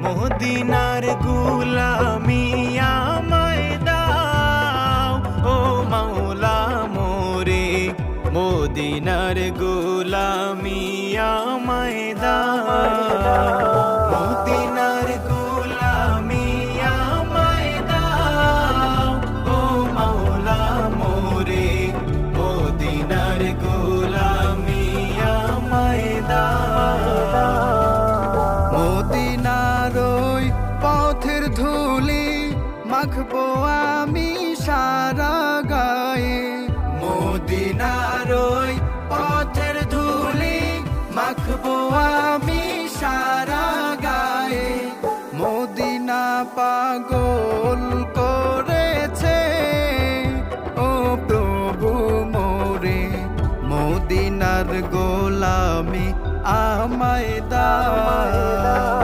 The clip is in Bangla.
মদিনার গোলামি আমায় দাও ও মাওলা মোরে, মদিনার গোলামি আমায় দাও, মদিনার গোলামি আমায় দাও ও মাওলা মোরে, মদিনার গোলামি আমায় দাও। মদিনার ওই পথের ধুলি মাখবো আমি সারা গায়ে, মদিনার ওই পথের ধুলি মাখবো আমি সারা গায়ে। মদিনা পাগল করেছে ও প্রভু মোরে, মদিনার গোলামি আমায় দাও।